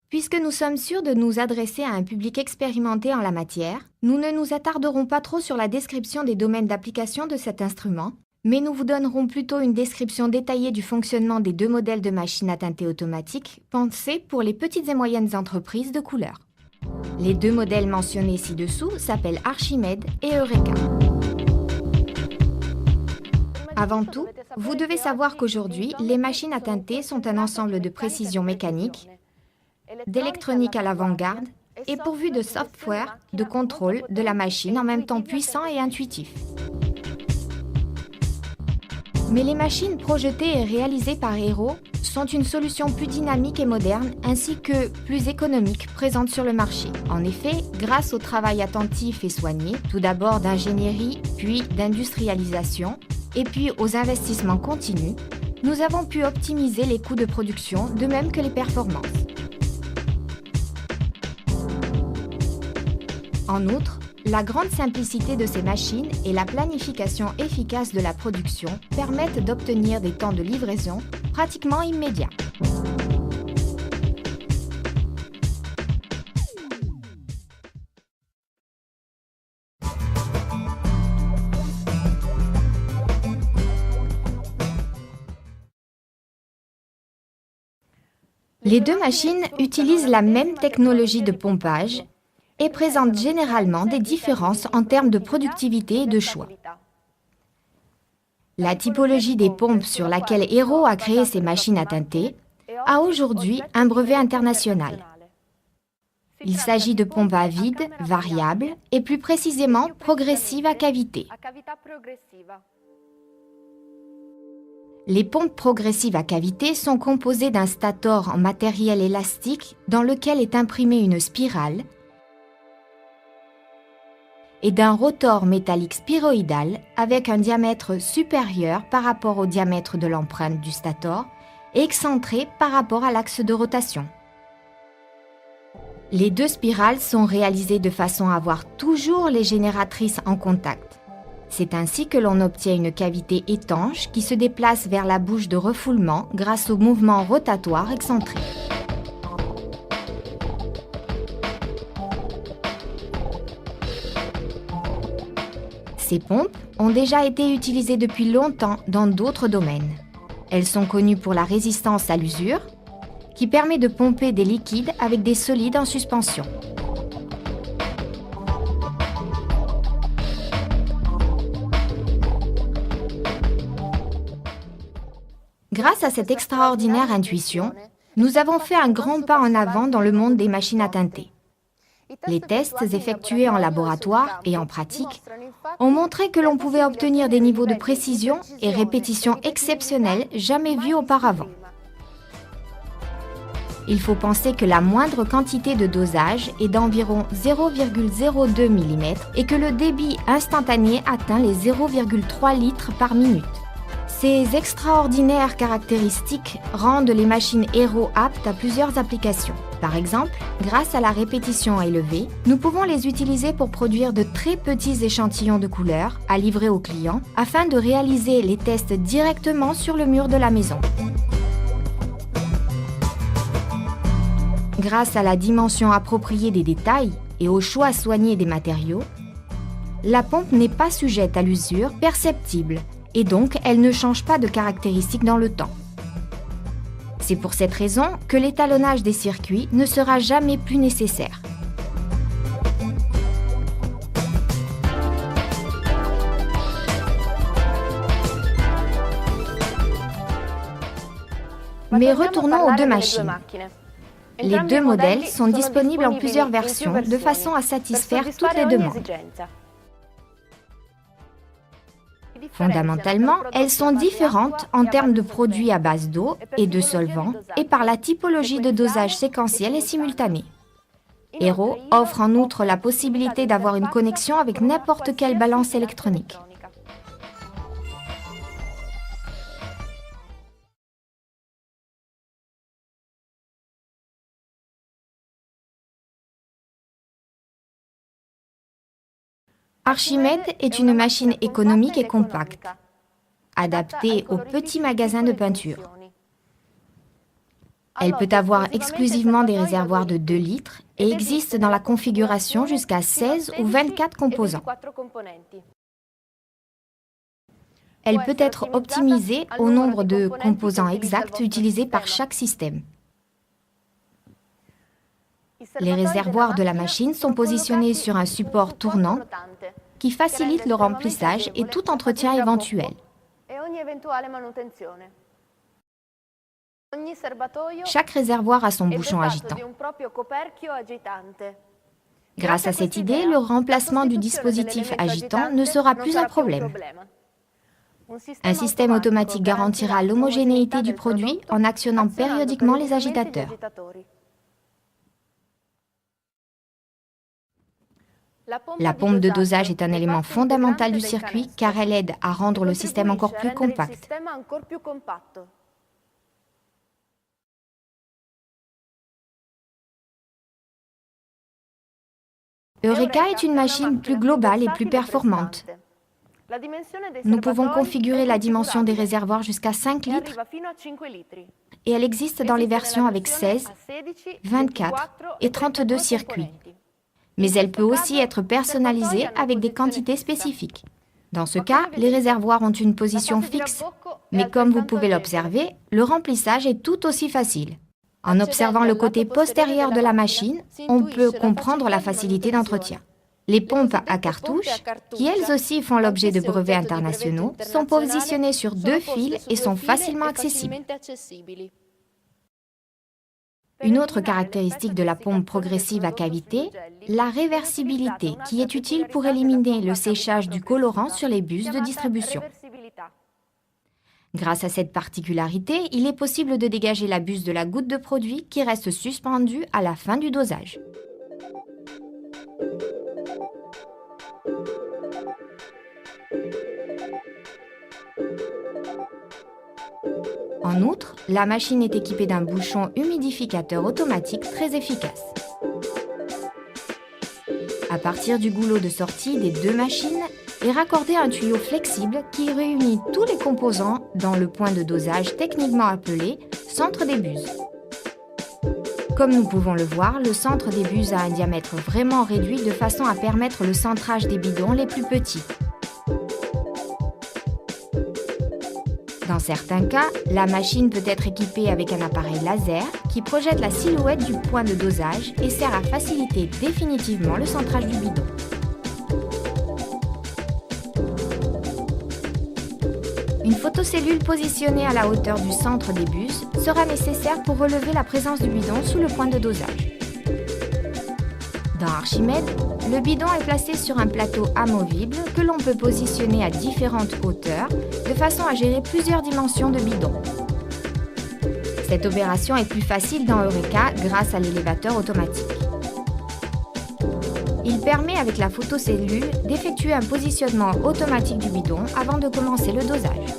Puisque nous sommes sûrs de nous adresser à un public expérimenté en la matière, nous ne nous attarderons pas trop sur la description des domaines d'application de cet instrument, mais nous vous donnerons plutôt une description détaillée du fonctionnement des deux modèles de machines à tinter automatiques pensés pour les petites et moyennes entreprises de couleur. Les deux modèles mentionnés ci-dessous s'appellent Archimède et Eureka. Avant tout, vous devez savoir qu'aujourd'hui, les machines à tinter sont un ensemble de précision mécanique, d'électronique à l'avant-garde et pourvues de software de contrôle de la machine en même temps puissant et intuitif. Mais les machines projetées et réalisées par Hero sont une solution plus dynamique et moderne ainsi que plus économique présente sur le marché. En effet, grâce au travail attentif et soigné, tout d'abord d'ingénierie puis d'industrialisation et puis aux investissements continus, nous avons pu optimiser les coûts de production de même que les performances. En outre, la grande simplicité de ces machines et la planification efficace de la production permettent d'obtenir des temps de livraison pratiquement immédiats. Les deux machines utilisent la même technologie de pompage et présentent généralement des différences en termes de productivité et de choix. La typologie des pompes sur laquelle Hero a créé ses machines à tinter a aujourd'hui un brevet international. Il s'agit de pompes à vide, variables et plus précisément progressives à cavité. Les pompes progressives à cavité sont composées d'un stator en matériel élastique dans lequel est imprimée une spirale et d'un rotor métallique sphéroïdal avec un diamètre supérieur par rapport au diamètre de l'empreinte du stator et excentré par rapport à l'axe de rotation. Les deux spirales sont réalisées de façon à avoir toujours les génératrices en contact. C'est ainsi que l'on obtient une cavité étanche qui se déplace vers la bouche de refoulement grâce au mouvement rotatoire excentré. Ces pompes ont déjà été utilisées depuis longtemps dans d'autres domaines. Elles sont connues pour la résistance à l'usure, qui permet de pomper des liquides avec des solides en suspension. Grâce à cette extraordinaire intuition, nous avons fait un grand pas en avant dans le monde des machines à tinter. Les tests effectués en laboratoire et en pratique ont montré que l'on pouvait obtenir des niveaux de précision et répétition exceptionnels jamais vus auparavant. Il faut penser que la moindre quantité de dosage est d'environ 0,02 mm et que le débit instantané atteint les 0,3 litres par minute. Ces extraordinaires caractéristiques rendent les machines Hero aptes à plusieurs applications. Par exemple, grâce à la répétition élevée, nous pouvons les utiliser pour produire de très petits échantillons de couleurs à livrer aux clients afin de réaliser les tests directement sur le mur de la maison. Grâce à la dimension appropriée des détails et au choix soigné des matériaux, la pompe n'est pas sujette à l'usure perceptible et donc elle ne change pas de caractéristiques dans le temps. C'est pour cette raison que l'étalonnage des circuits ne sera jamais plus nécessaire. Mais retournons aux deux machines. Les deux modèles sont disponibles en plusieurs versions de façon à satisfaire toutes les demandes. Fondamentalement, elles sont différentes en termes de produits à base d'eau et de solvants et par la typologie de dosage séquentiel et simultané. Hero offre en outre la possibilité d'avoir une connexion avec n'importe quelle balance électronique. Archimède est une machine économique et compacte. adaptée aux petits magasins de peinture. Elle peut avoir exclusivement des réservoirs de 2 litres et existe dans la configuration jusqu'à 16 ou 24 composants. Elle peut être optimisée au nombre de composants exacts utilisés par chaque système. Les réservoirs de la machine sont positionnés sur un support tournant qui facilite le remplissage et tout entretien éventuel. Chaque réservoir a son bouchon agitant. Grâce à cette idée, le remplacement du dispositif agitant ne sera plus un problème. Un système automatique garantira l'homogénéité du produit en actionnant périodiquement les agitateurs. La pompe de dosage est un élément fondamental du circuit car elle aide à rendre le système encore plus compact. Eureka est une machine plus globale et plus performante. Nous pouvons configurer la dimension des réservoirs jusqu'à 5 litres et elle existe dans les versions avec 16, 24 et 32 circuits. Mais elle peut aussi être personnalisée avec des quantités spécifiques. Dans ce cas, les réservoirs ont une position fixe, mais comme vous pouvez l'observer, le remplissage est tout aussi facile. En observant le côté postérieur de la machine, on peut comprendre la facilité d'entretien. Les pompes à cartouches, qui elles aussi font l'objet de brevets internationaux, sont positionnées sur 2 fils et sont facilement accessibles. Une autre caractéristique de la pompe progressive à cavité, la réversibilité, qui est utile pour éliminer le séchage du colorant sur les bus de distribution. Grâce à cette particularité, il est possible de dégager la buse de la goutte de produit qui reste suspendue à la fin du dosage. En outre, la machine est équipée d'un bouchon humidificateur automatique très efficace. À partir du goulot de sortie des 2 machines, est raccordé un tuyau flexible qui réunit tous les composants dans le point de dosage techniquement appelé centre des buses. Comme nous pouvons le voir, le centre des buses a un diamètre vraiment réduit de façon à permettre le centrage des bidons les plus petits. Dans certains cas, la machine peut être équipée avec un appareil laser qui projette la silhouette du point de dosage et sert à faciliter définitivement le centrage du bidon. Une photocellule positionnée à la hauteur du centre des bus sera nécessaire pour relever la présence du bidon sous le point de dosage. Dans Archimède, le bidon est placé sur un plateau amovible que l'on peut positionner à différentes hauteurs de façon à gérer plusieurs dimensions de bidon. Cette opération est plus facile dans Eureka grâce à l'élévateur automatique. Il permet avec la photocellule d'effectuer un positionnement automatique du bidon avant de commencer le dosage.